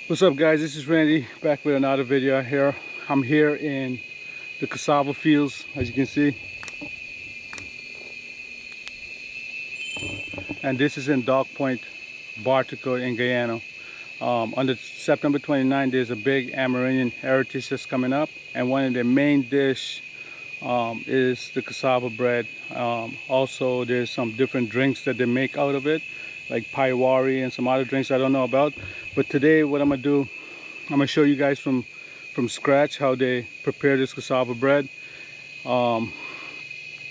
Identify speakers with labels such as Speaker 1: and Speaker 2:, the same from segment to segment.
Speaker 1: What's up, guys? This is Randy back with another video here. I'm here in the cassava fields, as you can see, and this is in Dagg Point, Bartica in Guyana. On September 29th, there's a big Amerindian heritage that's coming up, and one of the main dish is the cassava bread. Also, there's some different drinks that they make out of it, like paiwari and some other drinks I don't know about. But today what I'm gonna do, I'm gonna show you guys from scratch how they prepare this cassava bread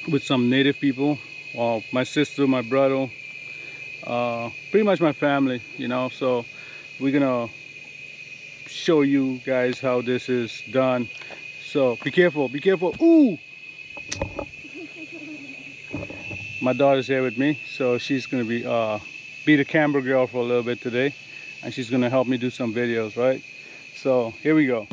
Speaker 1: with some native people, my sister, my brother, pretty much my family, you know. So we're gonna show you guys how this is done. So be careful, be careful. Ooh! My daughter's here with me, so she's gonna be the camera girl for a little bit today, and she's gonna help me do some videos, right? So here we go.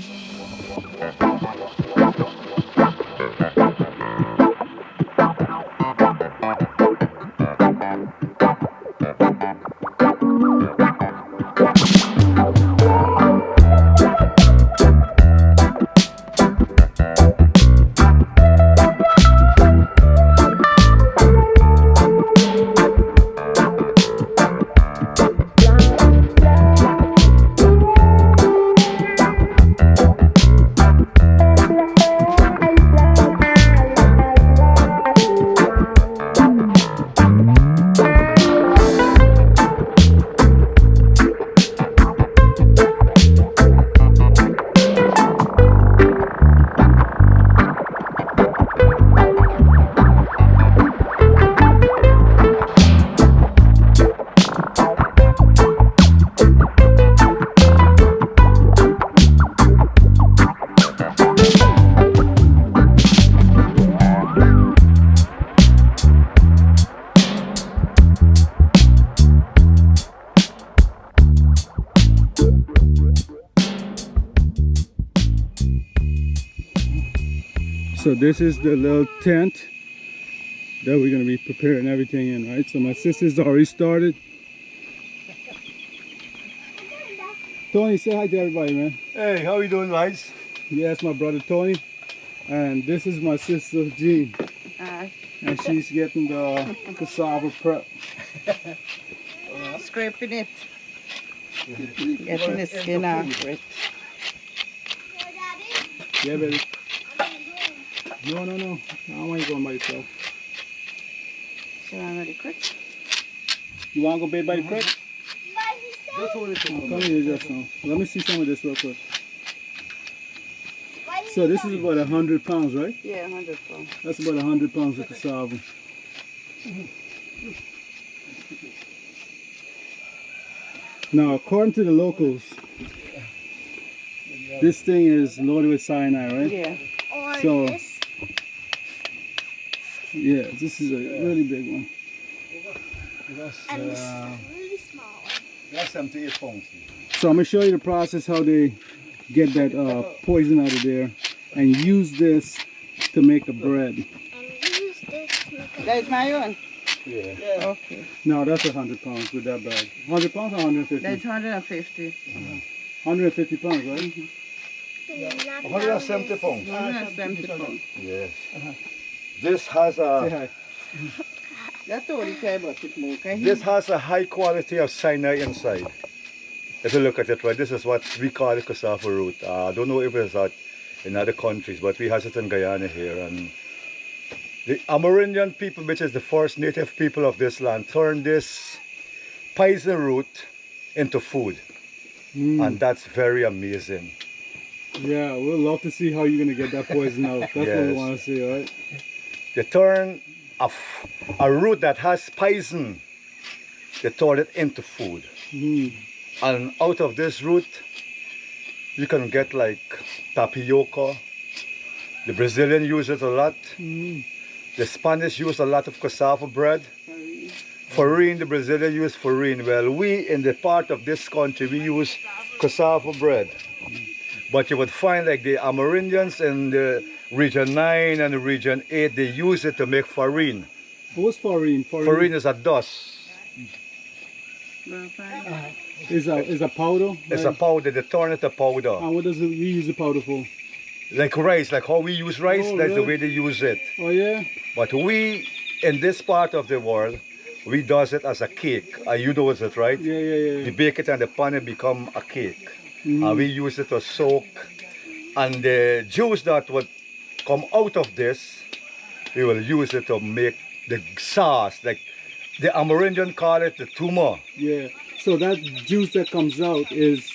Speaker 1: So this is the little tent that we're gonna be preparing everything in, right? So my sister's already started. Tony, say hi to everybody, man.
Speaker 2: Hey, how you doing, guys?
Speaker 1: Yeah, my brother Tony, and this is my sister Jean.
Speaker 3: Hi.
Speaker 1: And she's getting the cassava prep.
Speaker 3: Scraping it. Getting the skin off it.
Speaker 1: Yeah, baby. No. I don't want you going by yourself.
Speaker 3: So I'm ready quick.
Speaker 1: You want to go bathe by the creek?
Speaker 2: Just hold it.
Speaker 1: Come here just now. Let me see some of this real quick. So this is about 100 pounds, right?
Speaker 3: Yeah, 100 pounds.
Speaker 1: That's about 100 pounds of cassava. Now, according to the locals, this thing is loaded with cyanide, right?
Speaker 3: Yeah.
Speaker 1: So, yeah, this is a really big one.
Speaker 2: And this is a really small one. That's 78 pounds.
Speaker 1: So I'm going to show you the process how they get that poison out of there and use this to make a bread.
Speaker 2: And use this to make a
Speaker 3: That's my own?
Speaker 2: Yeah.
Speaker 3: Okay.
Speaker 1: No, that's 100 pounds with that bag. 100 pounds or 150?
Speaker 3: That's 150.
Speaker 1: 150 pounds, right?
Speaker 2: 170 pounds.
Speaker 3: 170 pounds.
Speaker 2: Yes. This has
Speaker 1: Say
Speaker 2: a
Speaker 1: hi.
Speaker 3: That's all you care about it more, okay?
Speaker 2: this has a high quality of cyanide inside. If you look at it, right, this is what we call the cassava root. I don't know if it's that in other countries, but we have it in Guyana here. And the Amerindian people, which is the first native people of this land, turned this poison root into food. And that's very amazing.
Speaker 1: Yeah, we'd love to see how you're going to get that poison out. That's what we
Speaker 2: Yes.
Speaker 1: want to see, right?
Speaker 2: They turn a root that has poison, they turn it into food. And out of this root, you can get like tapioca. The Brazilian use it a lot. The Spanish use a lot of cassava bread. Farine, the Brazilian use farine. Well, we in the part of this country, we use cassava bread. But you would find like the Amerindians in the Region 9 and the Region 8, they use it to make farine.
Speaker 1: What's farine?
Speaker 2: Farine is a dust.
Speaker 3: Well, fine.
Speaker 1: Is a powder?
Speaker 2: It's a powder, they turn it to powder.
Speaker 1: And what does you use the powder for?
Speaker 2: Like rice, like how we use rice,
Speaker 1: Oh,
Speaker 2: that's the
Speaker 1: really?
Speaker 2: way they use it.
Speaker 1: Oh yeah?
Speaker 2: But we, in this part of the world, we does it as a cake. You know it, right?
Speaker 1: Yeah, yeah,
Speaker 2: We bake it and the pan it become a cake. And we use it to soak. And the juice that would come out of this, we will use it to make the sauce. Like the Amerindian call it the tumor.
Speaker 1: Yeah. So that juice that comes out is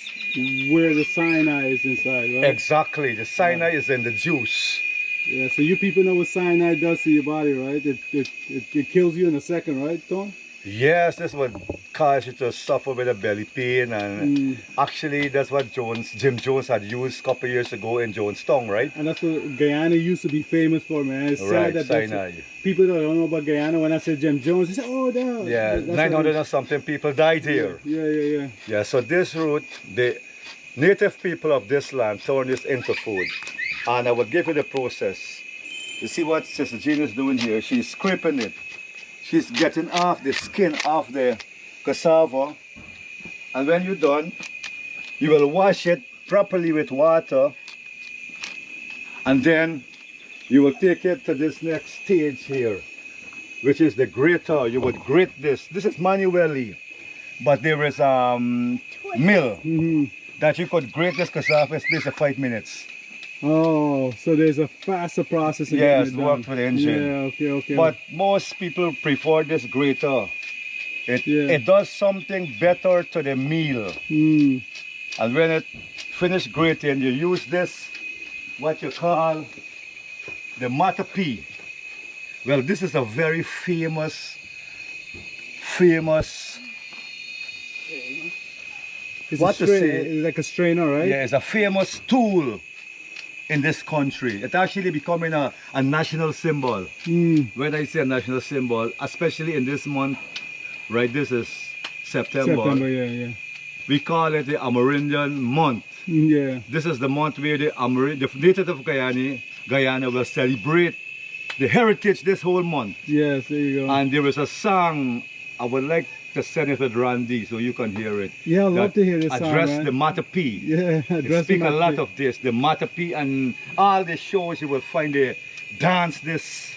Speaker 1: where the cyanide is inside, right?
Speaker 2: Exactly. The cyanide is in the juice.
Speaker 1: Yeah, so you people know what cyanide does to your body, right? It kills you in a second, right, Tom?
Speaker 2: Yes, this would cause you to suffer with a belly pain, and actually that's what Jim Jones had used a couple of years ago in Jonestown, right?
Speaker 1: And that's what Guyana used to be famous for, man. It's
Speaker 2: Right,
Speaker 1: sad that
Speaker 2: cyanide.
Speaker 1: people that don't know about Guyana, when I said Jim Jones, they say, oh, no.
Speaker 2: Yeah,
Speaker 1: That's
Speaker 2: 900 and something people died here.
Speaker 1: Yeah.
Speaker 2: Yeah, so this root, the native people of this land turn this into food. And I will give you the process. You see what Sister Jean is doing here? She's scraping it. She's getting off the skin off the cassava. And when you're done, you will wash it properly with water. And then you will take it to this next stage here, which is the grater. You would grate this. This is manually, but there is a mill that you could grate this cassava in space of 5 minutes.
Speaker 1: Oh, so there's a faster process.
Speaker 2: Yes,
Speaker 1: it
Speaker 2: worked with the engine.
Speaker 1: Yeah, okay.
Speaker 2: But most people prefer this grater. It
Speaker 1: Yeah.
Speaker 2: it does something better to the meal. And when it finished grating, you use this, what you call the matapee. Well, this is a very famous
Speaker 1: It's
Speaker 2: what to say?
Speaker 1: It's like a strainer, right?
Speaker 2: yeah, it's a famous tool in this country. It's actually becoming a national symbol. When I say a national symbol, especially in this month, right? This is September.
Speaker 1: Yeah.
Speaker 2: We call it the Amerindian month.
Speaker 1: Yeah.
Speaker 2: This is the month where the native of Guyana will celebrate the heritage this whole month.
Speaker 1: Yes, there you go.
Speaker 2: And there is a song I would like to send it with Randy so you can hear it.
Speaker 1: Yeah, I'd love to hear this song,
Speaker 2: Address
Speaker 1: man.
Speaker 2: the matapee.
Speaker 1: Yeah,
Speaker 2: They
Speaker 1: address
Speaker 2: speak
Speaker 1: the
Speaker 2: a lot
Speaker 1: matapee.
Speaker 2: of this, the matapee, and all the shows you will find they dance this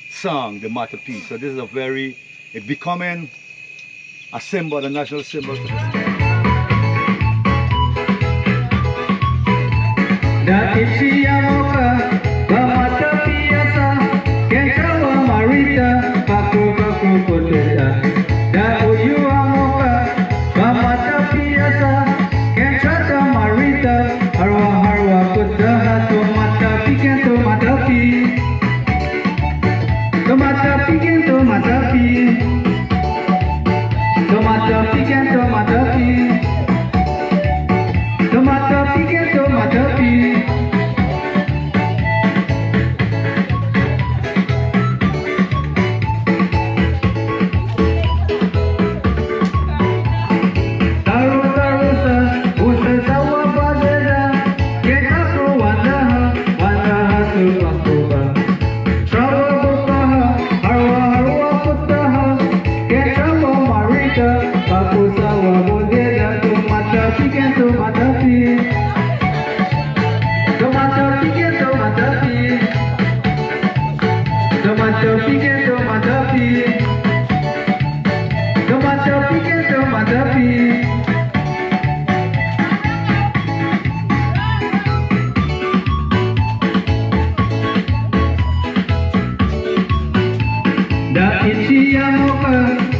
Speaker 2: song, the matapee. So this is it's becoming a symbol, a national symbol to this country.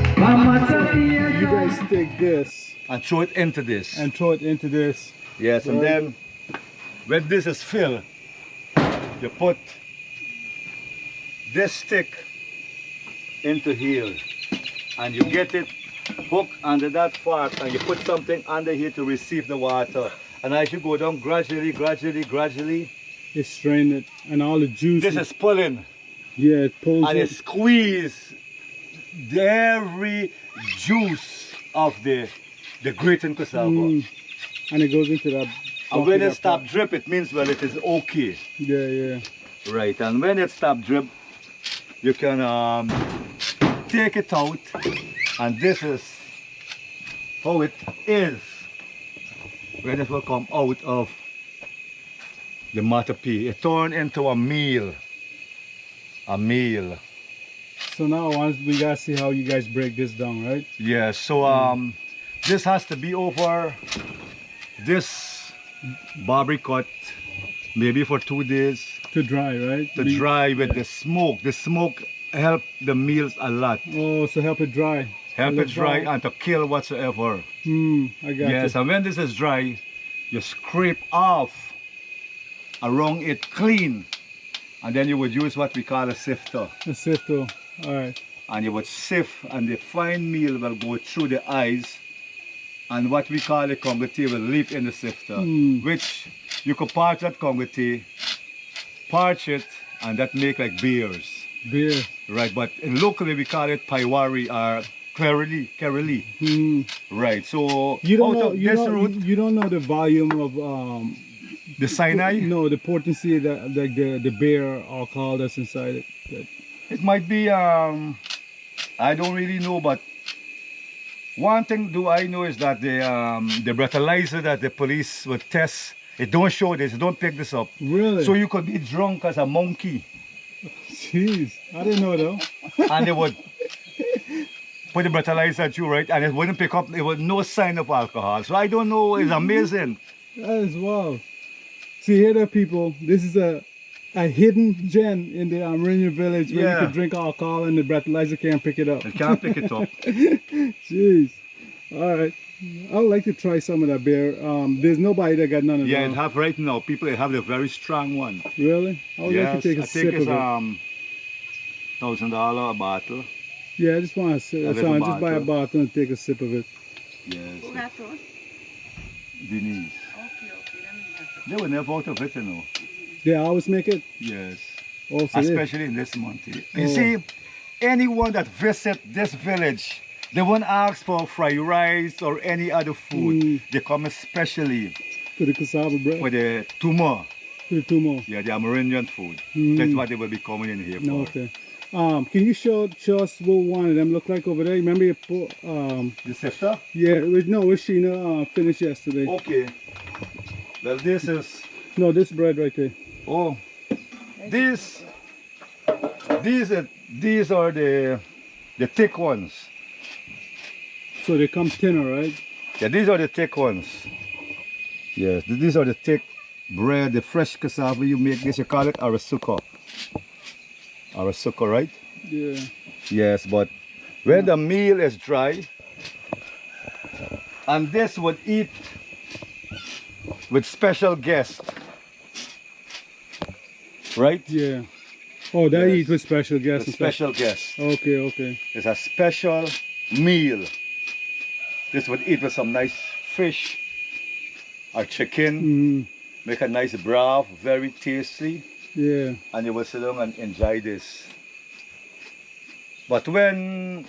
Speaker 1: You guys take this
Speaker 2: And throw it into this.
Speaker 1: and throw it into this.
Speaker 2: Yes, and
Speaker 1: Right.
Speaker 2: then when this is filled, you put this stick into here, and you get it hooked under that part, and you put something under here to receive the water. And as you go down gradually,
Speaker 1: It strain it and all the juice.
Speaker 2: this is pulling,
Speaker 1: yeah, it pulls
Speaker 2: and it
Speaker 1: it.
Speaker 2: squeeze every juice of the grating cassava.
Speaker 1: And it goes into that.
Speaker 2: And when
Speaker 1: bucket
Speaker 2: it stop drip, it means, well, it is okay.
Speaker 1: Yeah.
Speaker 2: Right, and when it stop drip, you can take it out, and this is how it is when it will come out of the matapee. It turned into a meal. A meal.
Speaker 1: So now once we gotta see how you guys break this down, right?
Speaker 2: Yeah, so this has to be over this barbricot maybe for 2 days
Speaker 1: To dry, right?
Speaker 2: to dry with the smoke. The smoke help the meals a lot.
Speaker 1: Oh, so help it dry.
Speaker 2: Help
Speaker 1: Let
Speaker 2: it dry and to kill whatsoever.
Speaker 1: I got
Speaker 2: Yes,
Speaker 1: you.
Speaker 2: and when this is dry, you scrape off around it clean. And then you would use what we call a sifter.
Speaker 1: A sifter. All right.
Speaker 2: And you would sift, and the fine meal will go through the eyes, and what we call the congotee will leave in the sifter, which you could parch that congotee, parch it, and that make like beers.
Speaker 1: Beer.
Speaker 2: Right, but locally we call it paiwari or kerali. Right, so
Speaker 1: You don't
Speaker 2: out
Speaker 1: know.
Speaker 2: of
Speaker 1: You
Speaker 2: this
Speaker 1: don't,
Speaker 2: root,
Speaker 1: you don't know the volume of
Speaker 2: the cyanide,
Speaker 1: No, the potency that like the beer alcohol that's inside it.
Speaker 2: it might be, I don't really know, but one thing do I know is that the breathalyzer that the police would test, it don't show this, it don't pick this up.
Speaker 1: Really?
Speaker 2: So you could be drunk as a monkey,
Speaker 1: Jeez, I didn't know though.
Speaker 2: and they would put the breathalyzer at you, right, and it wouldn't pick up, it was no sign of alcohol. So I don't know, it's amazing.
Speaker 1: That is wild. See here, there, people. This is a hidden gem in the Amerindian village where you
Speaker 2: Yeah.
Speaker 1: can drink alcohol and the breathalyzer can't pick it up.
Speaker 2: It can't pick it up.
Speaker 1: Jeez. All right. I would like to try some of that beer. There's nobody that got none of
Speaker 2: Yeah,
Speaker 1: that.
Speaker 2: it have right now, people have the very strong one.
Speaker 1: Really? I would like to take a
Speaker 2: I
Speaker 1: sip
Speaker 2: think it's
Speaker 1: of it.
Speaker 2: $1,000 a bottle.
Speaker 1: Yeah, I just want to sip.
Speaker 2: a
Speaker 1: That's
Speaker 2: little
Speaker 1: fine. Just buy a
Speaker 2: bottle.
Speaker 1: bottle and take a sip of it.
Speaker 2: Yes,
Speaker 3: Who got one?
Speaker 2: Denise.
Speaker 3: Okay, let me have it.
Speaker 2: They were never out of it, you know.
Speaker 1: They always make it.
Speaker 2: Yes.
Speaker 1: Also,
Speaker 2: Especially in this month. You
Speaker 1: Oh.
Speaker 2: see, anyone that visit this village, they won't ask for fried rice or any other food. They come especially
Speaker 1: for the cassava bread.
Speaker 2: for the tumor.
Speaker 1: For the tumor.
Speaker 2: Yeah, the Amerindian food. That's what they will be coming in here for.
Speaker 1: No, okay. Can you show us what one of them look like over there? Remember you put,
Speaker 2: The sifter?
Speaker 1: yeah, no, what Sheena finished yesterday.
Speaker 2: Okay. Well, this is,
Speaker 1: No, this bread right there.
Speaker 2: oh, these are the thick ones.
Speaker 1: So they come thinner, right?
Speaker 2: Yeah, these are the thick ones. Yes, these are the thick bread, the fresh cassava. You make this, you call it arasuka. Arasuka, right?
Speaker 1: Yeah.
Speaker 2: Yes, but when the meal is dry, and this would eat with special guests, right?
Speaker 1: Yeah. Oh, that
Speaker 2: Yes.
Speaker 1: eat with special guests.
Speaker 2: The
Speaker 1: and stuff.
Speaker 2: special guests.
Speaker 1: Okay, okay.
Speaker 2: It's a special meal. This would eat with some nice fish or chicken. Make a nice broth, very tasty.
Speaker 1: Yeah.
Speaker 2: And you will sit down and enjoy this. But when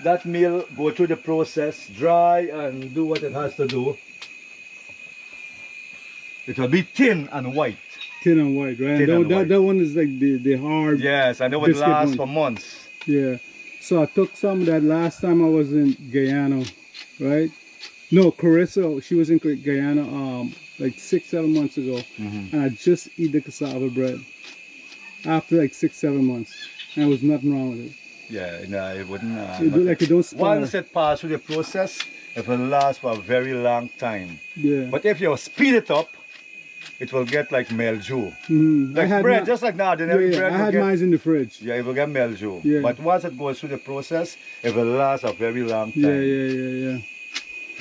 Speaker 2: that meal go through the process, dry and do what it has to do, it will be thin and white.
Speaker 1: Thin and white, right?
Speaker 2: Thin and white.
Speaker 1: That one is like the hard.
Speaker 2: Yes, and it would
Speaker 1: Biscuit
Speaker 2: last
Speaker 1: one.
Speaker 2: for months.
Speaker 1: Yeah. So I took some of that last time I was in Guyana, right? No, Carissa, she was in Guyana like 6-7 months ago. And I just eat the cassava bread after like 6-7 months. And there was nothing wrong with it.
Speaker 2: Yeah, no, it wouldn't.
Speaker 1: Like it don't spoil.
Speaker 2: Once it passes through the process, it will last for a very long time.
Speaker 1: Yeah.
Speaker 2: But if you speed it up, it will get like mildew.
Speaker 1: I
Speaker 2: Like
Speaker 1: had
Speaker 2: bread,
Speaker 1: my-
Speaker 2: just like now, ordinary
Speaker 1: yeah,
Speaker 2: bread
Speaker 1: I
Speaker 2: will
Speaker 1: had
Speaker 2: get,
Speaker 1: mine in the fridge.
Speaker 2: yeah, it will get mildew.
Speaker 1: Yeah.
Speaker 2: But once it goes through the process, it will last a very long time.
Speaker 1: Yeah.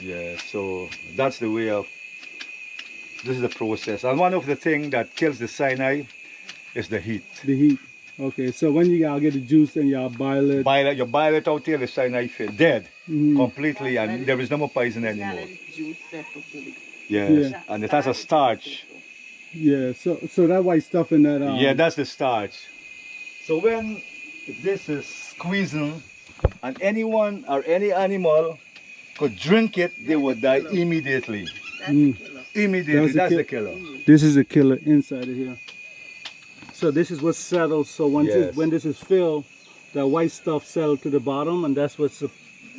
Speaker 2: Yeah, so that's the way of, this is the process. And one of the things that kills the cyanide is the heat.
Speaker 1: The heat. Okay, so when y'all get the juice and y'all boil it.
Speaker 2: You boil it out till the cyanide is dead completely, and there is no more poison anymore. Yes,
Speaker 1: Yeah.
Speaker 2: and it has a starch.
Speaker 1: Yeah, so that white stuff in that.
Speaker 2: Yeah, that's the starch. So when this is squeezing, and anyone or any animal could drink it, they would die immediately. Immediately, that's the killer.
Speaker 1: This is a killer inside of here. So this is what settles. So once
Speaker 2: Yes.
Speaker 1: when this is filled, that white stuff settles to the bottom, and that's what's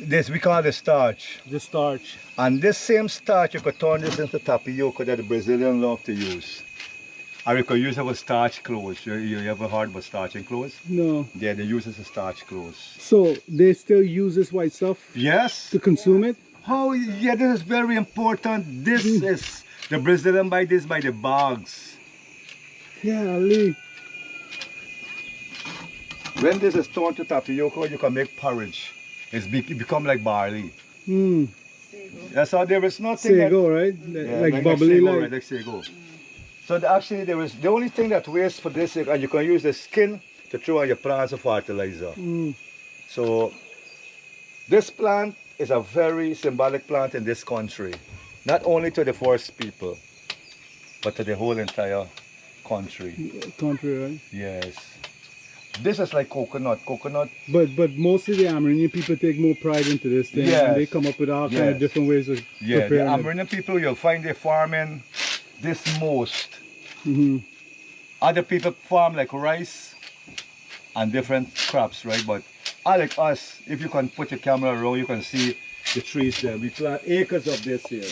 Speaker 2: This we call the starch.
Speaker 1: The starch.
Speaker 2: And this same starch, you could turn this into tapioca that the Brazilians love to use. Or you could use it with starch clothes. You ever heard about starching clothes?
Speaker 1: No.
Speaker 2: Yeah, they use it as starch clothes.
Speaker 1: So they still use this white stuff
Speaker 2: Yes.
Speaker 1: to consume it?
Speaker 2: Oh, yeah, this is very important. This is, the Brazilian buy this by the bags.
Speaker 1: Yeah, Ali.
Speaker 2: When this is turned to tapioca, you can make porridge. It become like barley.
Speaker 1: Hmm.
Speaker 2: Yeah, so there is nothing
Speaker 1: Sago, right?
Speaker 2: Yeah,
Speaker 1: Like bubbly,
Speaker 2: sago,
Speaker 1: like.
Speaker 2: right, like sago. So actually there is the only thing that waste for this, and you can use the skin to throw on your plants of fertilizer.
Speaker 1: Mm.
Speaker 2: So this plant is a very symbolic plant in this country, not only to the first people, but to the whole entire country.
Speaker 1: Country, right?
Speaker 2: Yes. This is like coconut.
Speaker 1: But mostly the Amerindian people take more pride into this thing,
Speaker 2: Yes.
Speaker 1: and they come up with all kind of
Speaker 2: Yes.
Speaker 1: different ways of
Speaker 2: Yeah, the
Speaker 1: preparing it.
Speaker 2: Amerindian people, you'll find they farming this most.
Speaker 1: Mm-hmm.
Speaker 2: Other people farm like rice and different crops, right? But like us, if you can put your camera around, you can see the trees there. We plant acres of this here.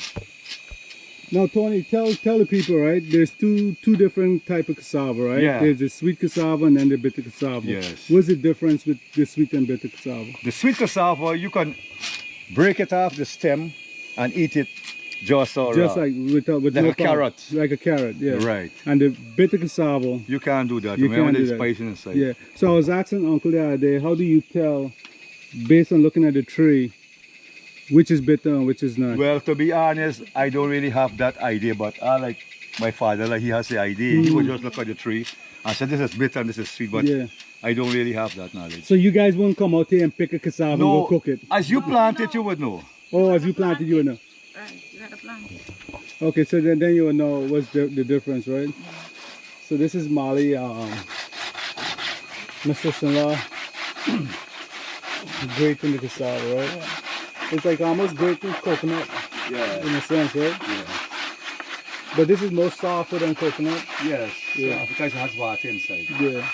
Speaker 1: Now, Tony, tell the people, right? There's two different type of cassava, right?
Speaker 2: Yeah.
Speaker 1: There's the sweet cassava and then the bitter cassava.
Speaker 2: Yes.
Speaker 1: What's the difference with the sweet and bitter cassava?
Speaker 2: The sweet cassava, you can break it off the stem and eat it just all
Speaker 1: Just
Speaker 2: raw.
Speaker 1: like with
Speaker 2: Like
Speaker 1: no
Speaker 2: a carrot.
Speaker 1: like a carrot, yeah.
Speaker 2: Right.
Speaker 1: And the bitter cassava,
Speaker 2: You can't do that.
Speaker 1: You
Speaker 2: Remember
Speaker 1: can't do
Speaker 2: the
Speaker 1: that.
Speaker 2: spice inside.
Speaker 1: yeah. So I was asking Uncle the other day, how do you tell, based on looking at the tree, which is bitter and which is not?
Speaker 2: Well, to be honest, I don't really have that idea, but I like my father, like he has the idea. He would just look at the tree and say, this is bitter and this is sweet, but
Speaker 1: Yeah.
Speaker 2: I don't really have that knowledge.
Speaker 1: So you guys won't come out here and pick a cassava and go
Speaker 2: No,
Speaker 1: cook it?
Speaker 2: as you plant it, you would know.
Speaker 1: Oh, as you planted, you will know.
Speaker 3: Right, you gotta plant it.
Speaker 1: Okay, so then you will know what's the difference, right? So this is Molly, my sister-in-law, grating the cassava, right?
Speaker 3: Yeah.
Speaker 1: It's like almost grating coconut
Speaker 2: Yeah.
Speaker 1: in a sense, right?
Speaker 2: Yeah.
Speaker 1: But this is more softer than coconut.
Speaker 2: Yes.
Speaker 1: Yeah.
Speaker 2: Because it has water inside.
Speaker 1: Yeah.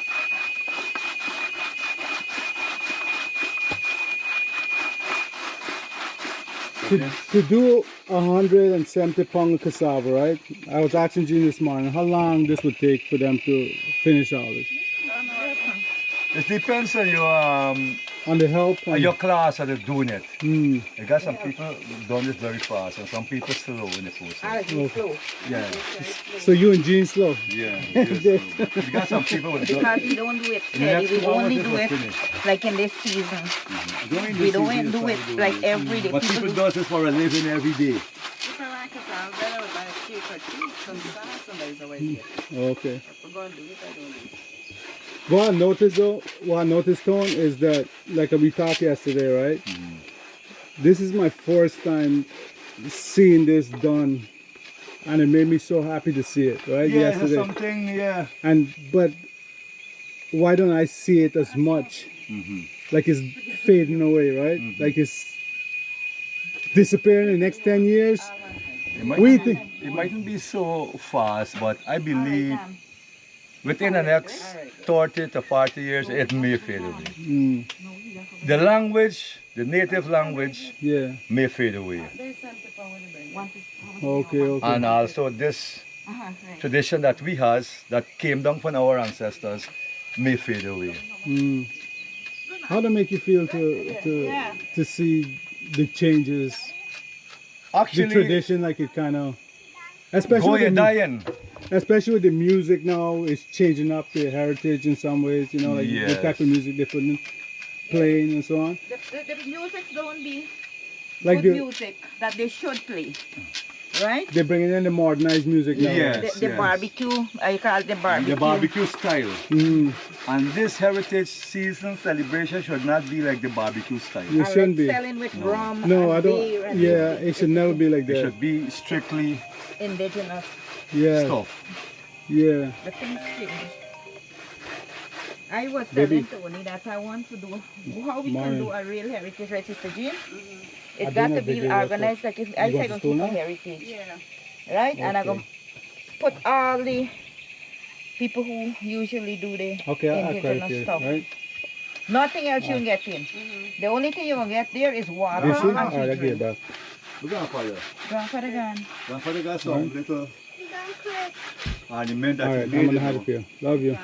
Speaker 1: To do 170 pound of cassava, right? I was asking Jean this morning how long this would take for them to finish all this.
Speaker 2: It depends on
Speaker 1: On the help. And,
Speaker 2: your class that are doing it.
Speaker 1: Mm,
Speaker 2: You got some people done this very fast and some people slow in the process. Yeah.
Speaker 1: so you and Jean slow.
Speaker 2: Yeah. You got some people with
Speaker 3: Because we don't do it
Speaker 2: in the next
Speaker 3: steady, we
Speaker 2: 2 hours
Speaker 3: only
Speaker 2: it
Speaker 3: do
Speaker 2: will
Speaker 3: it
Speaker 2: finish.
Speaker 3: like in this season.
Speaker 2: During
Speaker 3: We
Speaker 2: the
Speaker 3: don't
Speaker 2: season,
Speaker 3: do
Speaker 2: it's
Speaker 3: it
Speaker 2: fine,
Speaker 3: like every day.
Speaker 2: But people
Speaker 3: People
Speaker 2: do this for a living every day.
Speaker 3: If I like cassava, better with my cake or tea. Somebody's always here.
Speaker 1: Okay.
Speaker 3: If I go and do it, I don't do it.
Speaker 1: What I noticed, Tone, is that, like we talked yesterday, right? This is my first time seeing this done, and it made me so happy to see it, right?
Speaker 2: Yeah,
Speaker 1: yesterday.
Speaker 2: something, yeah.
Speaker 1: But why don't I see it as much? Like it's fading away, right? Like it's disappearing in the next 10 years.
Speaker 2: It might,
Speaker 1: What do you think?
Speaker 2: it mightn't be so fast, but I believe within the next 30 to 40 years, it may fade away.
Speaker 1: Mm,
Speaker 2: The language, the native language,
Speaker 1: yeah.
Speaker 2: may fade away.
Speaker 1: Okay.
Speaker 2: And also this tradition that we has, that came down from our ancestors, may fade away.
Speaker 1: Mm. How does it make you feel to see the changes, the
Speaker 2: Actually,
Speaker 1: tradition, like it kind of, especially with
Speaker 2: Goya
Speaker 1: the,
Speaker 2: dying.
Speaker 1: especially with the music now, it's changing up the heritage in some ways. You know, like the
Speaker 2: Yes.
Speaker 1: type of music they put in, playing and so on.
Speaker 3: The music don't be
Speaker 1: Like
Speaker 3: good
Speaker 1: the,
Speaker 3: music that they should play. Right?
Speaker 1: they're bringing in the modernized music now.
Speaker 2: Yes.
Speaker 3: The barbecue, I call it the barbecue.
Speaker 2: The barbecue style.
Speaker 1: Mm,
Speaker 2: And this heritage season celebration should not be like the barbecue style.
Speaker 1: it
Speaker 3: And
Speaker 1: shouldn't
Speaker 3: like
Speaker 1: be.
Speaker 3: selling with rum
Speaker 1: No,
Speaker 3: and
Speaker 1: I
Speaker 3: beer
Speaker 1: don't.
Speaker 3: and
Speaker 1: Yeah, it should never be like
Speaker 2: It
Speaker 1: that.
Speaker 2: should be strictly
Speaker 3: indigenous.
Speaker 1: Yeah,
Speaker 2: stuff.
Speaker 1: yeah.
Speaker 3: The things change. I was
Speaker 1: Baby.
Speaker 3: telling Tony that I want to do how we
Speaker 1: Mine.
Speaker 3: can do a real heritage, right, Sister Jean?
Speaker 1: I
Speaker 3: It's
Speaker 1: do
Speaker 3: got
Speaker 1: not
Speaker 3: to be
Speaker 1: video
Speaker 3: organized like if I
Speaker 1: You
Speaker 3: say
Speaker 1: got
Speaker 3: gonna
Speaker 1: the school
Speaker 3: keep a
Speaker 1: now?
Speaker 3: heritage.
Speaker 4: Yeah.
Speaker 3: Right? And I'm
Speaker 1: Okay.
Speaker 3: gonna put all the people who usually do the
Speaker 1: Okay, I
Speaker 3: indigenous
Speaker 1: here,
Speaker 3: stuff.
Speaker 1: right?
Speaker 4: Nothing else you can get in. The only thing you will get there is water
Speaker 1: This is?
Speaker 4: and
Speaker 1: Alright, I
Speaker 4: tea
Speaker 1: get it
Speaker 4: drink.
Speaker 1: back.
Speaker 2: We're going for you.
Speaker 4: Grandfather gone.
Speaker 2: Grandfather got some little argument that
Speaker 1: Alright,
Speaker 2: he
Speaker 1: I'm
Speaker 2: made.
Speaker 1: gonna have it for you. Love you.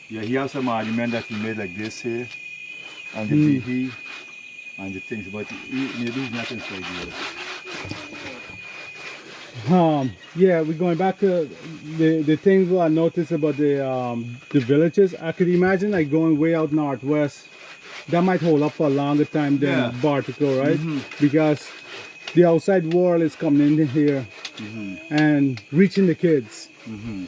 Speaker 2: Yeah, he has some argument that he made like this here. And the he and the things, but maybe he's not inside here.
Speaker 1: Yeah, we're going back to the things what I noticed about the villages. I could imagine like going way out northwest. That might hold up for a longer time than
Speaker 2: Yeah.
Speaker 1: Bartica, right? Because the outside world is coming in here and reaching the kids,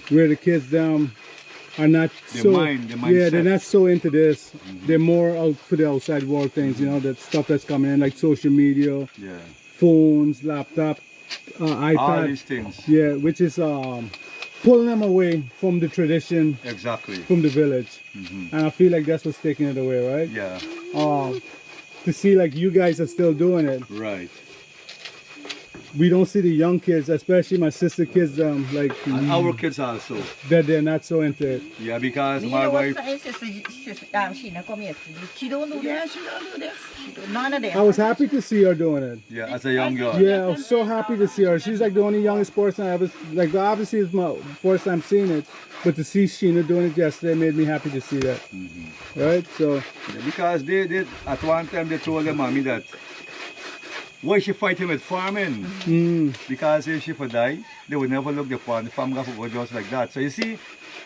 Speaker 1: where the kids are not
Speaker 2: The
Speaker 1: so
Speaker 2: mindset.
Speaker 1: they're not so into this. They're more out for the outside world things, you know, that stuff that's coming in like social media,
Speaker 2: Yeah.
Speaker 1: phones, laptop, iPad.
Speaker 2: All these things.
Speaker 1: Yeah, which is pulling them away from the tradition,
Speaker 2: Exactly.
Speaker 1: from the village. And I feel like that's what's taking it away, right?
Speaker 2: Yeah.
Speaker 1: To see like you guys are still doing it.
Speaker 2: Right.
Speaker 1: We don't see the young kids, especially my sister kids, like
Speaker 2: And our kids also.
Speaker 1: that they're not so into it.
Speaker 2: Yeah, because
Speaker 4: You
Speaker 2: my
Speaker 4: know
Speaker 2: wife.
Speaker 4: what sister, she not come yesterday. She don't do
Speaker 3: Yeah,
Speaker 4: that.
Speaker 3: she don't do this.
Speaker 4: None of them.
Speaker 1: I was happy to see her doing it.
Speaker 2: Yeah, as a young girl.
Speaker 1: Yeah, I was so happy to see her. She's like the only youngest person I ever, like obviously it's my first time seeing it, but to see Sheena doing it yesterday made me happy to see that. Right? So,
Speaker 2: Yeah, because they at one time they told their mommy that why she fighting with farming? Because if she for die, they would never look the farm. The farm got to go just like that. So you see,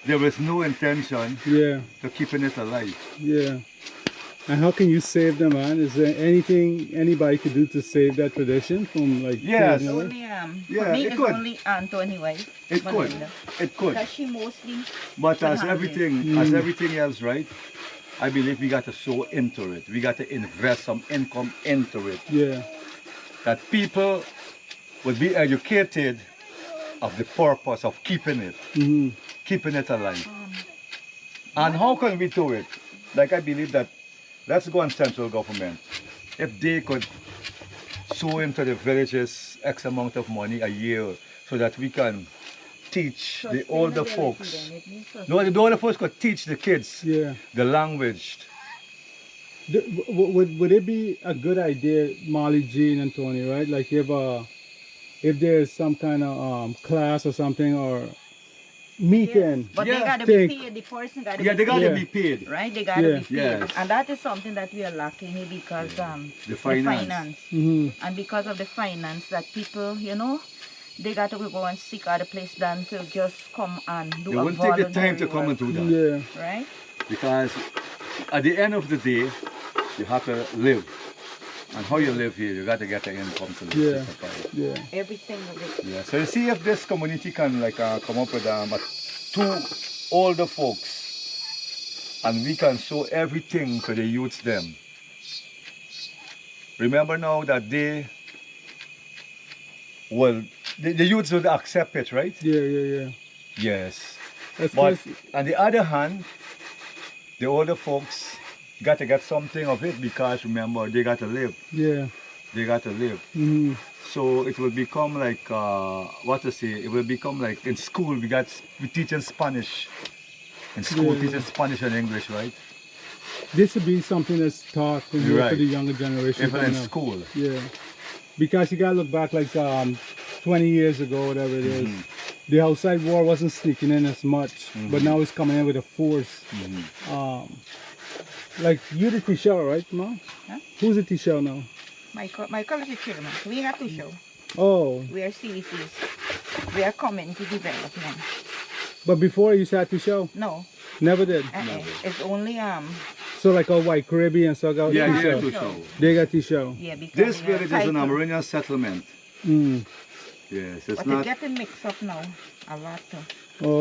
Speaker 2: there was no intention
Speaker 1: yeah,
Speaker 2: to keeping it alive.
Speaker 1: yeah. And how can you save them, man? Is there anything anybody could do to save that tradition from like
Speaker 2: Yes.
Speaker 1: fading away?
Speaker 4: Only
Speaker 2: Yeah,
Speaker 4: for me
Speaker 2: it
Speaker 4: it's
Speaker 2: could.
Speaker 4: only Anthony wife.
Speaker 2: It could.
Speaker 4: Melinda.
Speaker 2: It could.
Speaker 4: Because she mostly
Speaker 2: But as
Speaker 4: handle it.
Speaker 2: everything else, right? I believe we got to sow into it. We got to invest some income into it.
Speaker 1: Yeah,
Speaker 2: That people would be educated of the purpose of keeping it, keeping it alive. And how can we do it? Like I believe that, let's go on central government. If they could sow into the villages X amount of money a year so that we can teach the older folks. No, the older folks could teach the kids
Speaker 1: yeah.
Speaker 2: the language.
Speaker 1: Would it be a good idea, Molly, Jean, and Tony, right? Like if there's some kind of class or something or meeting.
Speaker 4: But
Speaker 2: Yeah.
Speaker 4: they gotta
Speaker 1: Take-
Speaker 4: be paid. The person gotta
Speaker 2: Yeah,
Speaker 4: be
Speaker 2: they got
Speaker 1: Yeah.
Speaker 2: to be paid.
Speaker 4: right? They gotta
Speaker 1: Yeah.
Speaker 4: be paid.
Speaker 2: Yes.
Speaker 4: And that is something that we are lacking here because
Speaker 2: The finance.
Speaker 4: And because of the finance that people, you know, they got to go and seek other place than to just come and do
Speaker 2: They
Speaker 4: a
Speaker 2: won't take the time to
Speaker 4: voluntary
Speaker 2: come and
Speaker 4: work,
Speaker 2: do that.
Speaker 1: Yeah,
Speaker 4: right?
Speaker 2: Because at the end of the day, you have to live. And how you live here, you got to get the income to live.
Speaker 1: Yeah.
Speaker 2: survive.
Speaker 1: yeah.
Speaker 4: Everything of it.
Speaker 2: Yeah. So you see if this community can like come up with two older folks and we can show everything to the youths them. Remember now that they will, the youths will accept it, right?
Speaker 1: Yeah, yeah, yeah.
Speaker 2: Yes.
Speaker 1: That's
Speaker 2: But
Speaker 1: nice.
Speaker 2: on the other hand, the older folks got to get something of it because remember they got to live.
Speaker 1: Yeah.
Speaker 2: They got to live. So it will become like what to say? It will become like in school we teaching Spanish. In school
Speaker 1: Yeah.
Speaker 2: teaching Spanish and English, right?
Speaker 1: This would be something that's taught in here
Speaker 2: Right.
Speaker 1: for the younger generation.
Speaker 2: Even in
Speaker 1: coming up.
Speaker 2: school.
Speaker 1: Yeah. Because you gotta look back like 20 years ago, whatever it is. The outside war wasn't sneaking in as much, but now it's coming in with a force. Like you the teacher, right, Mom?
Speaker 4: Huh?
Speaker 1: Who's the teacher now?
Speaker 4: My college is chairman. We have to show.
Speaker 1: Oh,
Speaker 4: We are CVCs. We are community development.
Speaker 1: but before you had to show,
Speaker 4: No.
Speaker 1: never did.
Speaker 4: It's only
Speaker 1: So like all white Caribbean, so got
Speaker 2: Yeah,
Speaker 1: to
Speaker 2: yeah,
Speaker 1: show.
Speaker 2: to show.
Speaker 1: They got to show.
Speaker 4: yeah, because
Speaker 2: This
Speaker 4: we are
Speaker 2: village is an
Speaker 4: title.
Speaker 2: Amerindian settlement.
Speaker 1: Mm.
Speaker 2: Yes, it's
Speaker 4: But
Speaker 2: not.
Speaker 4: they getting mixed up now. A lot too.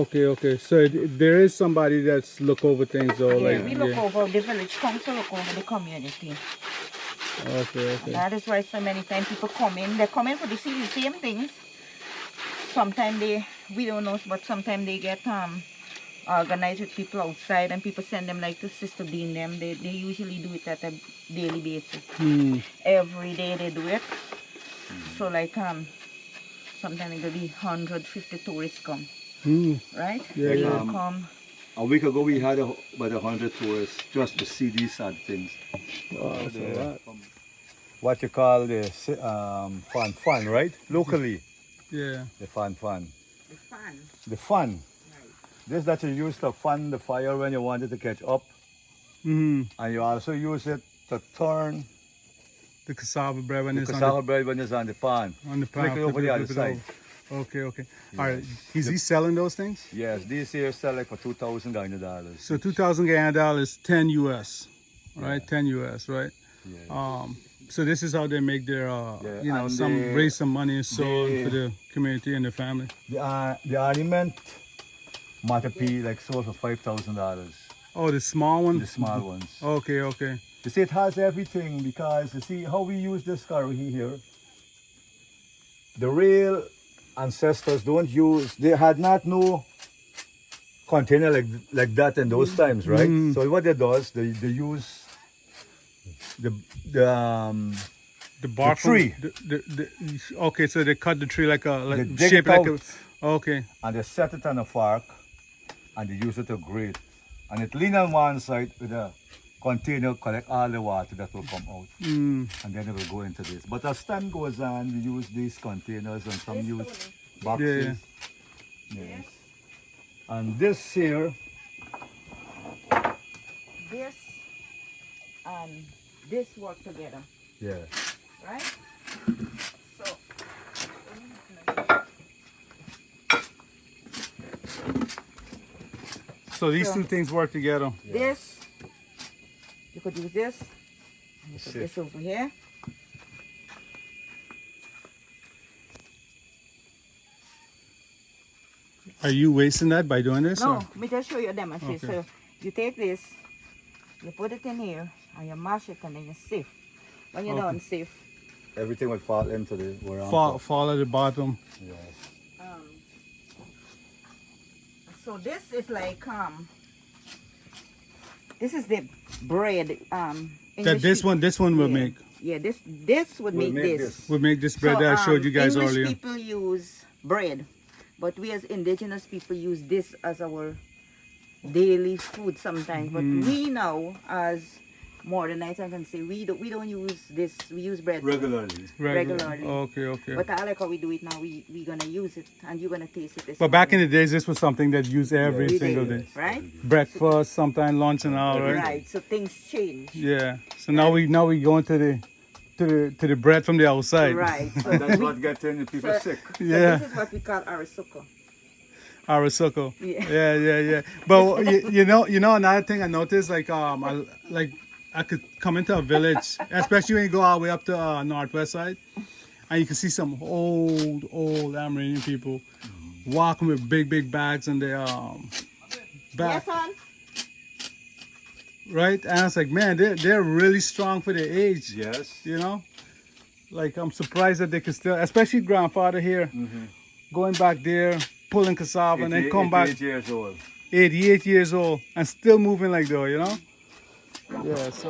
Speaker 1: Okay, okay. So there is somebody that's look over things though,
Speaker 4: Yeah,
Speaker 1: like
Speaker 4: we look over the village council, look over the community.
Speaker 1: Okay, okay.
Speaker 4: That is why so many times people come in. They come in for the same things. Sometimes we don't know, but sometimes they get organized with people outside and people send them like to Sister Dean them. They usually do it at a daily basis. Every day they do it. So like sometimes it will be 150 tourists come. Right?
Speaker 1: Yeah,
Speaker 4: They
Speaker 1: yeah.
Speaker 4: will come
Speaker 2: A week ago we had about 100 tourists just to see these sad things. What you call the fan, right? Locally,
Speaker 1: Yeah.
Speaker 2: the fan.
Speaker 4: The fan.
Speaker 2: The fan.
Speaker 4: Right.
Speaker 2: This that you use to fan the fire when you want it to catch up.
Speaker 1: Mm-hmm.
Speaker 2: And you also use it to turn
Speaker 1: The cassava bread when
Speaker 2: the
Speaker 1: it's
Speaker 2: cassava bread when it's on the pan.
Speaker 1: on the
Speaker 2: Flick
Speaker 1: pan.
Speaker 2: it over the
Speaker 1: flip
Speaker 2: other
Speaker 1: it
Speaker 2: side.
Speaker 1: over. Okay, okay. All right. Is he selling those things?
Speaker 2: Yes, these here sell like for $2,000 Guyana.
Speaker 1: So 2,000 Guyana dollars, 10 US, right? 10 US, right?
Speaker 2: Yeah.
Speaker 1: So this is how they make their,
Speaker 2: Yeah,
Speaker 1: you know,
Speaker 2: and
Speaker 1: raise some money and so
Speaker 2: the-
Speaker 1: for the community and the family.
Speaker 2: The ornament matapee like sold for $5,000.
Speaker 1: Oh, the small one?
Speaker 2: The small ones.
Speaker 1: Okay, okay.
Speaker 2: You see, it has everything because you see how we use this curry here. The real ancestors don't use. They had not no container like that in those times, right? So what they does, they use the
Speaker 1: The bark from-
Speaker 2: tree.
Speaker 1: Okay, so they cut the tree like a
Speaker 2: They dig
Speaker 1: shape
Speaker 2: it
Speaker 1: like
Speaker 2: out.
Speaker 1: okay.
Speaker 2: and they set it on a fork and they use it to grate. And it lean on one side with a container, collect all the water that will come out. And then it will go into this. But as time goes on, we use these containers and some use boxes. Yes. And this here,
Speaker 4: This and this work together,
Speaker 2: yeah.
Speaker 4: right? So,
Speaker 1: So these
Speaker 4: So-
Speaker 1: two things work together.
Speaker 4: this, you could use this, and you
Speaker 2: That's
Speaker 4: put
Speaker 2: it.
Speaker 4: this over here.
Speaker 1: Are you wasting that by doing this?
Speaker 4: No,
Speaker 1: or-
Speaker 4: let me just show you a demonstration.
Speaker 1: Okay.
Speaker 4: So, you take this, you put it in here, and you mash it, and then you sieve. When you're done sieve,
Speaker 2: Everything will fall into the
Speaker 1: Fall at the bottom.
Speaker 2: Yes.
Speaker 4: so this is like this is the bread in
Speaker 1: That
Speaker 4: the
Speaker 1: this
Speaker 4: sheet.
Speaker 1: one will
Speaker 4: Yeah.
Speaker 1: make.
Speaker 4: Yeah, this would
Speaker 2: We'll
Speaker 4: make
Speaker 2: make
Speaker 4: this.
Speaker 2: this.
Speaker 1: Will make this bread
Speaker 4: So,
Speaker 1: that I showed you guys
Speaker 4: English
Speaker 1: earlier.
Speaker 4: people use bread, but we as indigenous people use this as our daily food sometimes. But we now, as modernites, I can say we don't use this. We use bread
Speaker 2: Regularly.
Speaker 4: regularly.
Speaker 1: Okay, okay.
Speaker 4: But I like how we do it now. We gonna use it, and you're gonna taste it.
Speaker 1: But back in the days, this was something that used every
Speaker 4: Every
Speaker 1: single
Speaker 4: day,
Speaker 1: day.
Speaker 4: right?
Speaker 1: Breakfast, sometimes lunch and all, right?
Speaker 4: Right. So things change.
Speaker 1: Yeah. So now we going to the bread from the outside.
Speaker 4: Right. So,
Speaker 2: That's what gets the people
Speaker 4: so-
Speaker 2: sick.
Speaker 4: so
Speaker 1: Yeah.
Speaker 4: this is what we call arasuko.
Speaker 1: Arasuko.
Speaker 4: Yeah.
Speaker 1: Yeah. But you know another thing I noticed, I could come into a village, especially when you go all the way up to northwest side, and you can see some old Amerindian people walking with big bags in their back,
Speaker 4: Yes, son.
Speaker 1: right? And I was like, man, they're really strong for their age.
Speaker 2: Yes.
Speaker 1: You know, like I'm surprised that they can still, especially grandfather here, going back there, pulling cassava, and then come back
Speaker 2: 88 years old.
Speaker 1: 88 years old and still moving like though, you know? Yeah, so.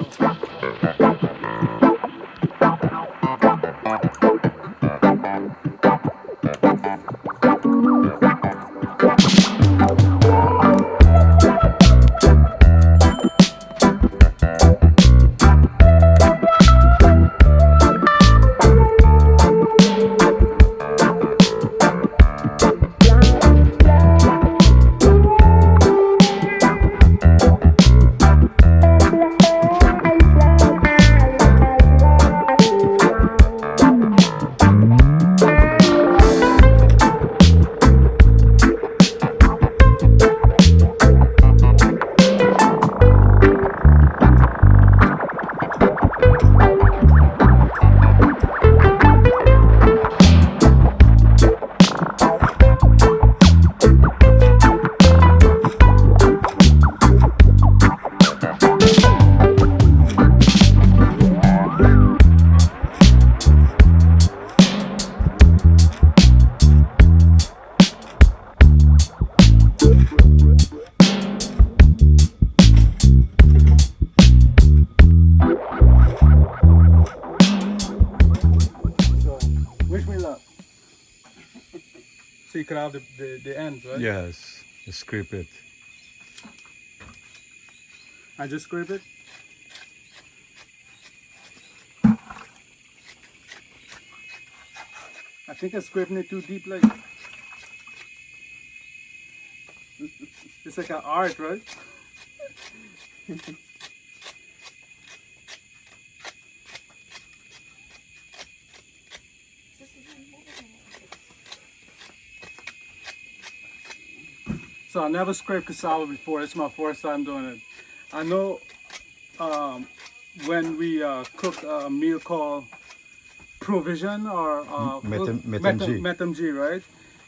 Speaker 1: Which way left? So you could have the ends, right?
Speaker 2: Yes. You scrape it.
Speaker 1: I just scrape it. I think I'm scraping it too deep, like it's like an art, right? So I never scraped cassava before. It's my first time doing it. I know when we cook a meal called provision or metamg, right?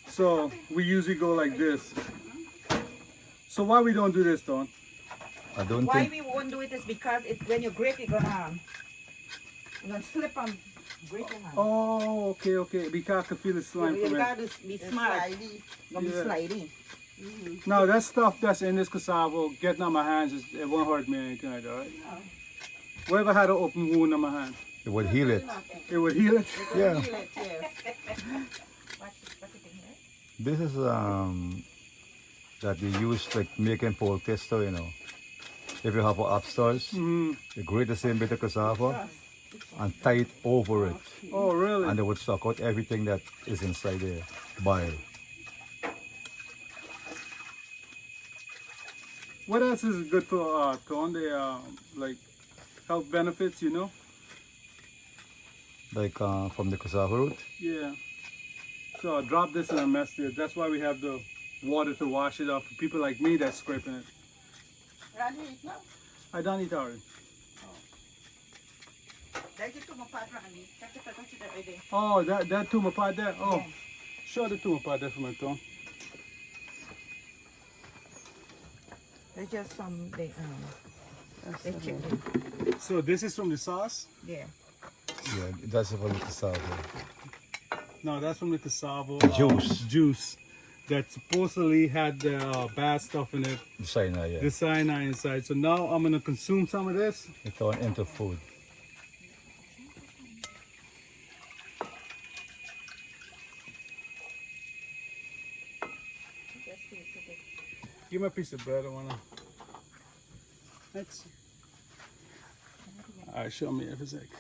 Speaker 1: So we usually go like this. So why we don't do this, Don?
Speaker 2: I don't
Speaker 4: Why
Speaker 2: think.
Speaker 4: we won't do it is because when you grate, you're gonna slip and break your hand.
Speaker 1: Oh, okay. Because I can feel the slime
Speaker 4: You
Speaker 1: from it.
Speaker 4: gotta be smart. Gonna be
Speaker 1: Yeah.
Speaker 4: slidey.
Speaker 1: Now that stuff that's in this cassava, getting on my hands, it won't hurt me or anything like that, right?
Speaker 4: No.
Speaker 1: Whoever had an open wound on my hand,
Speaker 2: It would heal it.
Speaker 1: it would heal it.
Speaker 2: Yeah.
Speaker 4: Feel it, yes.
Speaker 2: This is that we use like making pork pesto, you know. If you have an upstairs, you grate the same bit of cassava and tie it over it.
Speaker 1: Oh, really?
Speaker 2: And they would suck out everything that is inside there. Bile.
Speaker 1: What else is good for Ton? The like health benefits, you know?
Speaker 2: Like from the cassava root.
Speaker 1: Yeah. So I drop this in a mess there. That's why we have the water to wash it off for people like me that's scraping it. I don't eat already. Oh, that tuma pot there? Oh, show the tuma pot there for my Ton.
Speaker 4: There's just some they chicken.
Speaker 1: So this is from the sauce?
Speaker 4: Yeah.
Speaker 2: Yeah, that's from the cassava.
Speaker 1: No, that's from the cassava.
Speaker 2: Juice.
Speaker 1: Juice. That supposedly had the bad stuff in it.
Speaker 2: The cyanide, yeah.
Speaker 1: The cyanide inside. So now I'm going to consume some of this.
Speaker 2: It turned into food.
Speaker 1: Give me a piece of bread. I want to. That's. Alright, show me if it's like.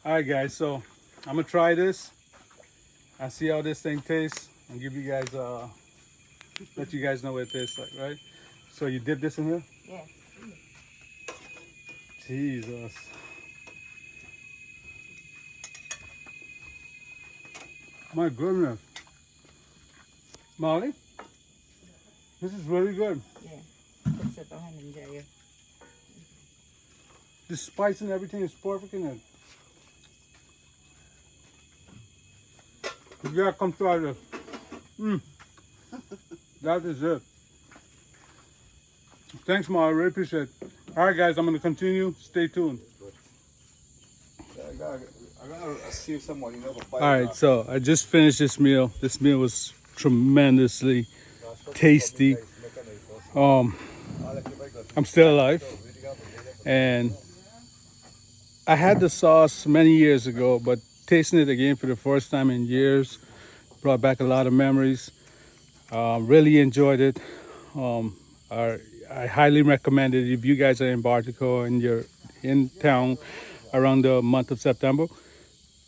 Speaker 1: Alright, guys. So I'm going to try this. I see how this thing tastes. And give you guys, let you guys know what it tastes like, right? So you dip this in here?
Speaker 4: Yeah.
Speaker 1: Jesus. My goodness. Molly, this is really good.
Speaker 4: Yeah. Put it on and enjoy it.
Speaker 1: The spice and everything is perfect in it. You gotta come try this. That is it. Thanks, Ma. I really appreciate it. All right, guys, I'm going to continue. Stay tuned.
Speaker 2: I gotta see someone, you know.
Speaker 1: All right, so I just finished this meal. This meal was tremendously tasty. I'm still alive. And I had the sauce many years ago, but tasting it again for the first time in years brought back a lot of memories. Really enjoyed it. I highly recommend it if you guys are in Bartica and you're in town around the month of September.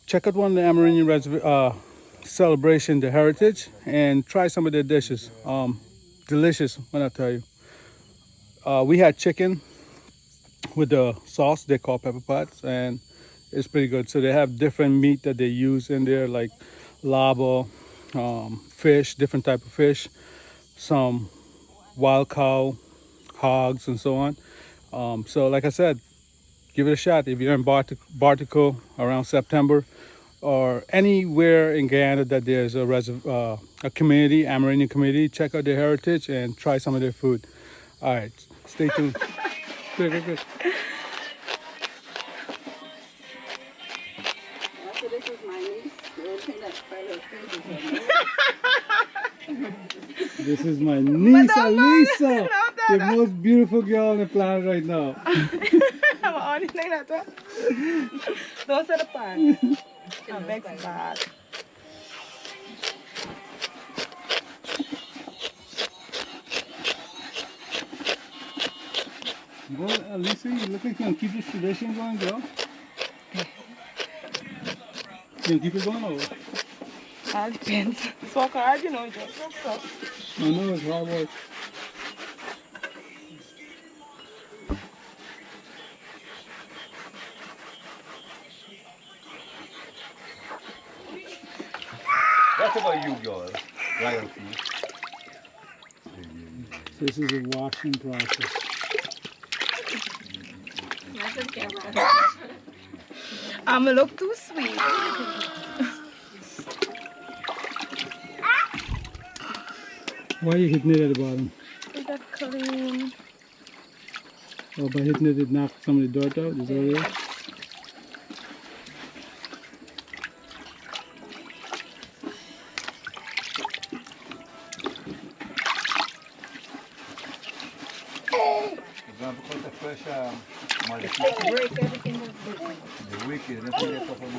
Speaker 1: Check out one of the Amerindian celebration, the heritage, and try some of their dishes. Delicious, when I tell you. We had chicken with the sauce they call pepper pots, and it's pretty good. So they have different meat that they use in there, like lava, fish, different type of fish, some wild cow, hogs, and so on. So like I said, give it a shot if you're in Bartica around September, or anywhere in Guyana that there's a community, Amerindian community. Check out their heritage and try some of their food. All right, stay tuned. Good.
Speaker 3: So this is my niece. The only thing that's quite a face is her.
Speaker 1: This is my niece, Alisa, the most beautiful girl on the planet right now.
Speaker 4: Those are the parts. I'm vexed bad.
Speaker 1: Well, at least you look like you can keep this tradition going, girl. You can keep it going or what?
Speaker 3: All depends. It's work hard, you know, it just looks up.
Speaker 1: I know it's hard work.
Speaker 2: What about you, girl? Royalty.
Speaker 1: This is a washing process.
Speaker 3: I'ma look too sweet.
Speaker 1: Why are you hitting it at the bottom?
Speaker 3: Is that clean?
Speaker 1: Oh, by hitting it, it knocked some of the dirt out? Is that what it is?
Speaker 2: Because the fresh molecule.
Speaker 4: Break everything that's broken.
Speaker 2: The wicked, let's get up on the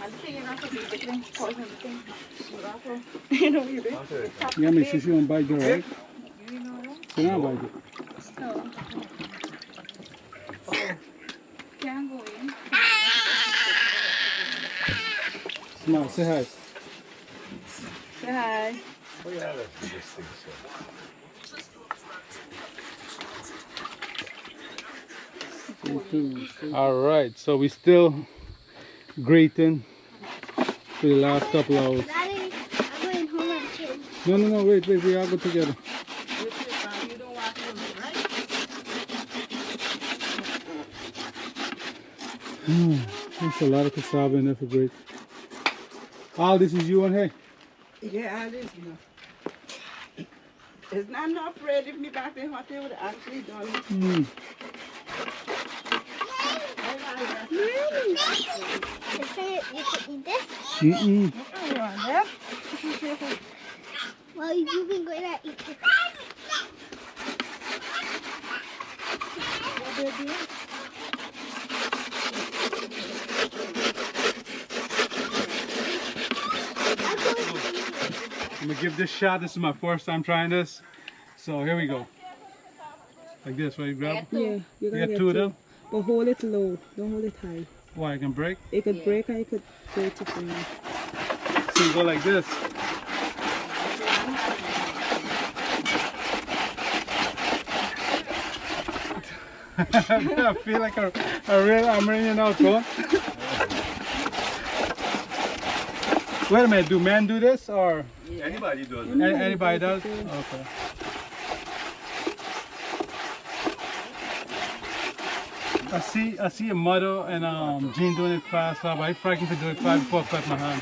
Speaker 4: And thing you have to do different poison thing. You have to
Speaker 3: You know you do.
Speaker 1: Yeah, make sure she don't bite you, right?
Speaker 4: you know
Speaker 1: She don't bite you.
Speaker 4: no. Can't go in.
Speaker 1: Smile, say hi.
Speaker 3: Say hi.
Speaker 2: Oh yeah, let's do this thing, so.
Speaker 1: All right, so we still grating for the last couple hours.
Speaker 5: Daddy, I'm going home at 2.
Speaker 1: No, wait, we all go together.
Speaker 3: You don't want to, right?
Speaker 1: There's a lot of cassava in there for grate. All this is you and hey.
Speaker 3: Yeah, it is, you know. It's not enough bread if me back then what they would have actually done.
Speaker 1: Mm.
Speaker 5: You can eat this?
Speaker 1: Mm-mm.
Speaker 5: Well, you've been great at eating.
Speaker 1: I'm gonna give this shot. This is my first time trying this. So here we go. Like this, right? Grab.
Speaker 6: Yeah, you
Speaker 1: You
Speaker 6: gotta
Speaker 1: got
Speaker 6: get
Speaker 1: two of them?
Speaker 6: But hold it low, don't hold it high.
Speaker 1: Why, I can break?
Speaker 6: It could break and you could break it for you.
Speaker 1: So you go like this. I feel like a real Amerindian out front. Wait a minute, do men do this or
Speaker 2: Anybody does it.
Speaker 1: anybody does? Okay. I see a mother and Jean doing it fast, so I probably can do it fast before I cut my hand.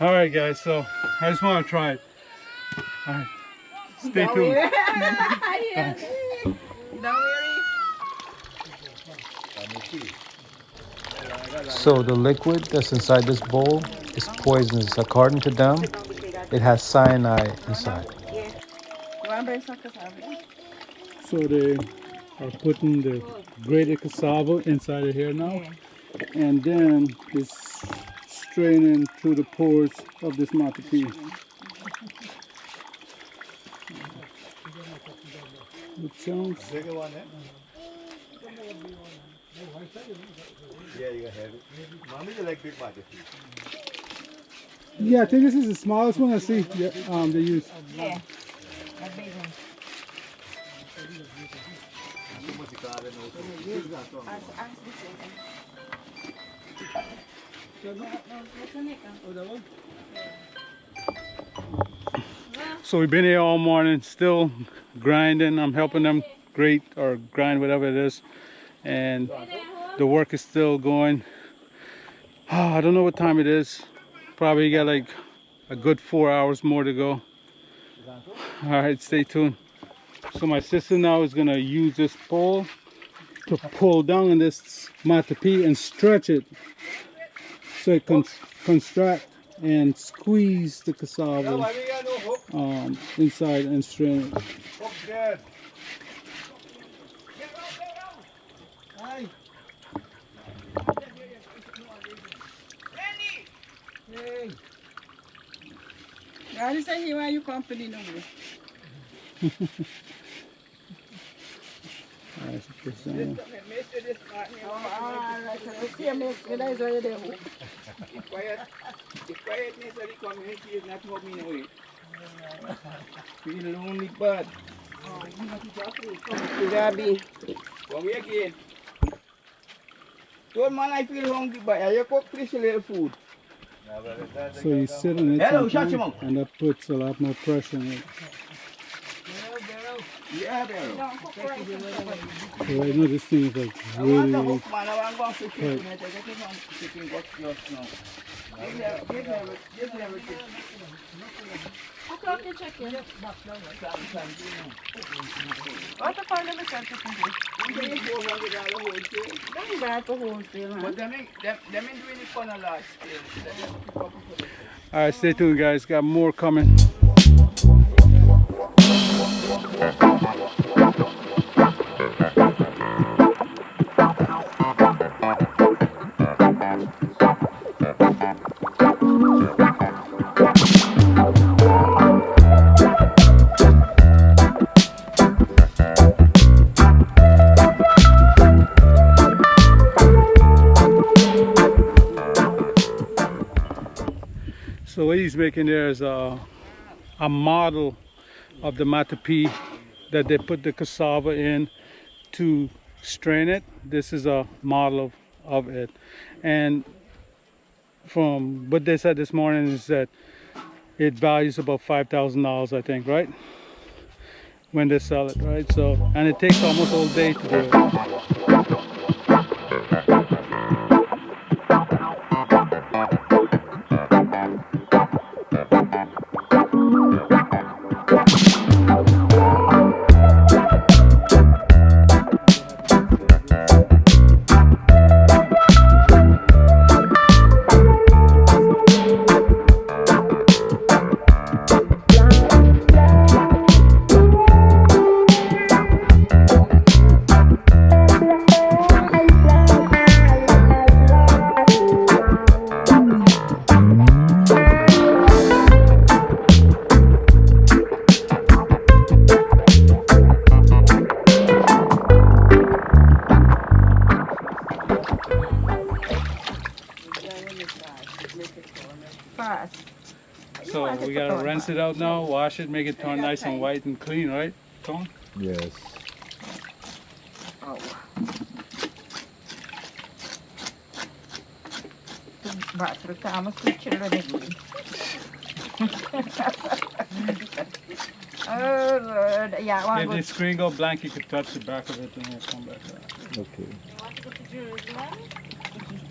Speaker 1: All right, guys. So I just want to try it. All right. Stay tuned. Thanks.
Speaker 3: Don't worry.
Speaker 1: So the liquid that's inside this bowl is poisonous. According to them, it has cyanide inside.
Speaker 3: Yeah. You want to bring some cassava?
Speaker 1: So they are putting the grated cassava inside of here now, and then it's straining through the pores of this matapee. It sounds.
Speaker 2: Bigger one, eh? Yeah, you can have it. Mommy, you like big matapee.
Speaker 1: Yeah, I think this is the smallest one I see. Yeah, they use.
Speaker 4: Yeah. That big one.
Speaker 1: So we've been here all morning, still grinding. I'm helping them grate or grind whatever it is, and the work is still going. I don't know what time it is. Probably got like a good 4 hours more to go. All right, stay tuned. So my sister now is gonna use this pole to pull down on this matapee and stretch it so it can construct and squeeze the cassava inside and strain it.
Speaker 2: Hook dead.
Speaker 3: God say he want you company no more.
Speaker 1: Alright, so this,
Speaker 3: Alright, so the same mix, that is why you there.
Speaker 7: The quietness of the community is not what me know it. Feel lonely bad.
Speaker 3: Gabi.
Speaker 7: Come here again. Told man I feel hungry, but I cook this little food.
Speaker 1: so you sit on it
Speaker 7: Hello, shut
Speaker 1: sometimes,
Speaker 7: your mouth.
Speaker 1: and that puts a lot more pressure on it.
Speaker 7: Yeah, bro.
Speaker 1: So right now this thing is like
Speaker 7: I
Speaker 1: really,
Speaker 7: want the
Speaker 1: really
Speaker 7: hook, man. I want to go fishing tonight. I get it on fishing got just now. Give me everything.
Speaker 4: What the fun of the center?
Speaker 3: Don't buy for wholesale,
Speaker 7: But them ain't doing it for a large scale.
Speaker 1: Alright, stay tuned guys, got more coming. So what he's making there is a model of the matapee that they put the cassava in to strain it. This is a model of it. And from what they said this morning is that it values about $5,000, I think, right? When they sell it, right? So, and it takes almost all day to do it.
Speaker 4: Fast.
Speaker 1: So we gotta rinse it out now, wash it, make it turn nice and white and clean, right, Tom?
Speaker 2: Yes.
Speaker 4: Oh. Bartica, I'm a children again. Oh Lord, yeah, I want
Speaker 1: If
Speaker 4: to
Speaker 1: the screen go blank, you could touch the back of it and it'll come back out.
Speaker 2: Okay.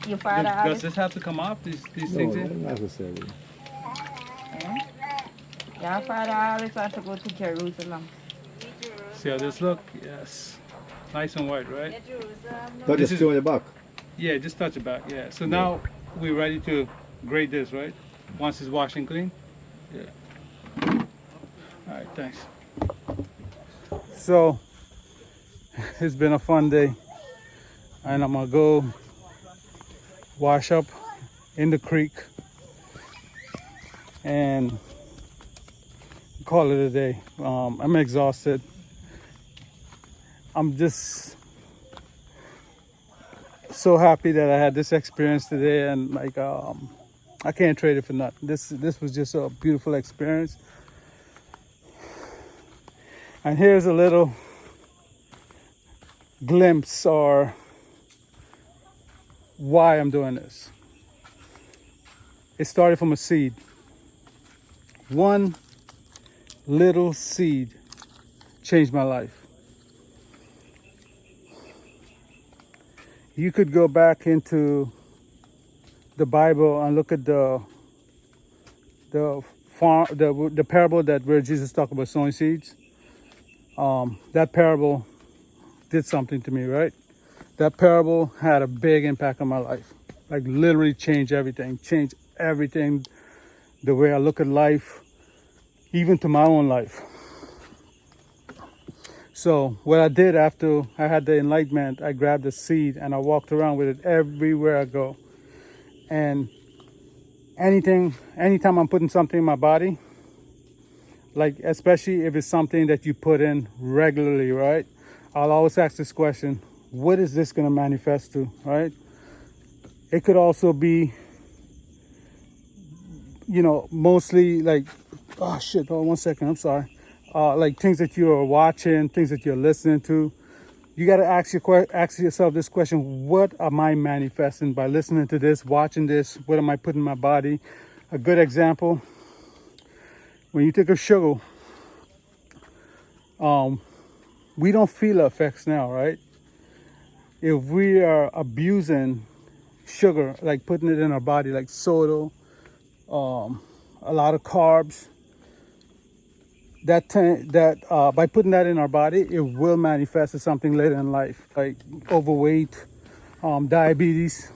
Speaker 4: your father.
Speaker 1: Does this have to come off, these
Speaker 2: No,
Speaker 1: things
Speaker 2: not
Speaker 1: in?
Speaker 2: necessarily.
Speaker 4: Your father always want to go to Jerusalem.
Speaker 1: See how this look? Yes. Nice and white, right?
Speaker 2: Touch
Speaker 1: This
Speaker 2: the
Speaker 1: is-
Speaker 2: screw in the back.
Speaker 1: Yeah, just touch it back, yeah. So now we're ready to grate this, right? Once it's washed and clean? Yeah. Alright, thanks. So, it's been a fun day. And I'm gonna go wash up in the creek and call it a day. I'm exhausted. I'm just so happy that I had this experience today, and like I can't trade it for nothing. This was just a beautiful experience. And here's a little glimpse or why I'm doing this. It started from a seed. One little seed changed my life. You could go back into the Bible and look at the parable that where Jesus talked about sowing seeds. That parable did something to me, right? That parable had a big impact on my life. Like literally changed everything, the way I look at life, even to my own life. So what I did after I had the enlightenment, I grabbed the seed and I walked around with it everywhere I go. And anytime I'm putting something in my body, like especially if it's something that you put in regularly, right? I'll always ask this question, what is this going to manifest to, right? It could also be, you know, mostly like, oh shit, hold on 1 second, I'm sorry. Like things that you're watching, things that you're listening to. You got to ask yourself this question, what am I manifesting by listening to this, watching this? What am I putting in my body? A good example, when you take a sugar, we don't feel the effects now, right? If we are abusing sugar, like putting it in our body, like soda, a lot of carbs, by putting that in our body, it will manifest as something later in life, like overweight, diabetes,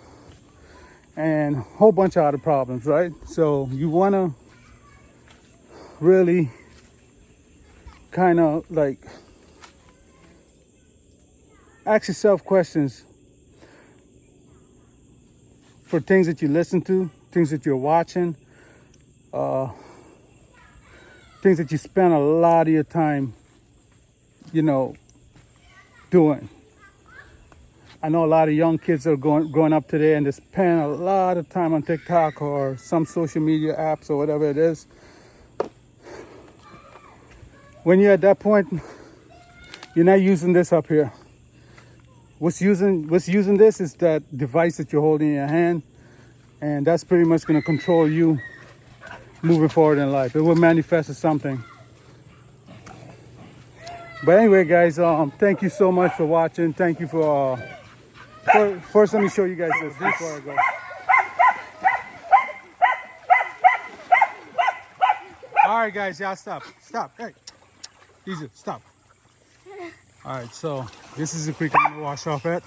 Speaker 1: and a whole bunch of other problems, right? So you want to really kind of like ask yourself questions for things that you listen to, things that you're watching, things that you spend a lot of your time, you know, doing. I know a lot of young kids are growing up today and they spend a lot of time on TikTok or some social media apps or whatever it is. When you're at that point, you're not using this up here. What's using this is that device that you're holding in your hand, and that's pretty much going to control you moving forward in life. It will manifest as something. But anyway, guys, thank you so much for watching. Thank you for first, let me show you guys this before I go. All right, guys, y'all stop. Hey, easy, stop. All right, so this is the creek I'm gonna wash off at.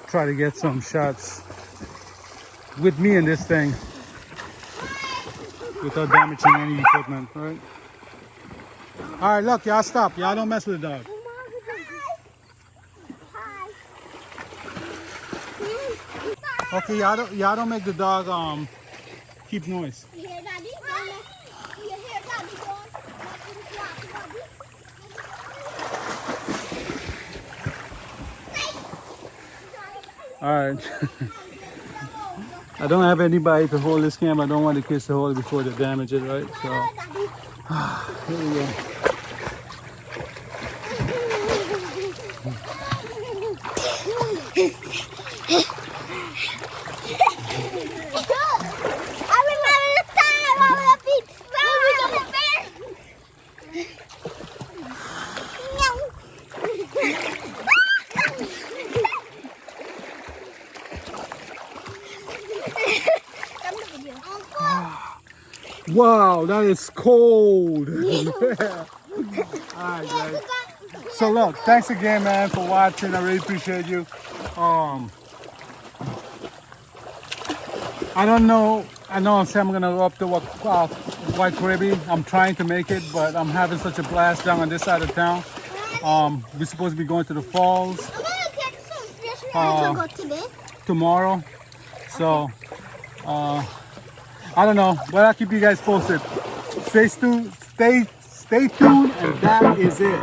Speaker 1: Try to get some shots with me in this thing without damaging any equipment, right? All right, look, y'all stop. Y'all don't mess with the dog. Okay, y'all don't make the dog keep noise.
Speaker 5: You hear Daddy? You hear Daddy going?
Speaker 1: All right. I don't have anybody to hold this camera. I don't want the kids to hold it before they damage it, right? So, here we go.
Speaker 5: I remember the time I was a big
Speaker 1: Wow, that is cold. Yeah. All right, guys. So look, thanks again, man, for watching. I really appreciate you. I don't know. I know I'm saying I'm gonna go up to White Caribbean. I'm trying to make it, but I'm having such a blast down on this side of town. We're supposed to be going to the falls tomorrow. So I don't know, but I'll keep you guys posted. Stay tuned, and that is it.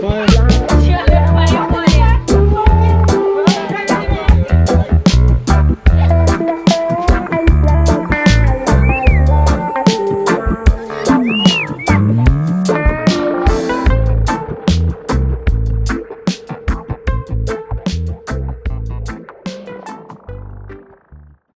Speaker 1: Fire.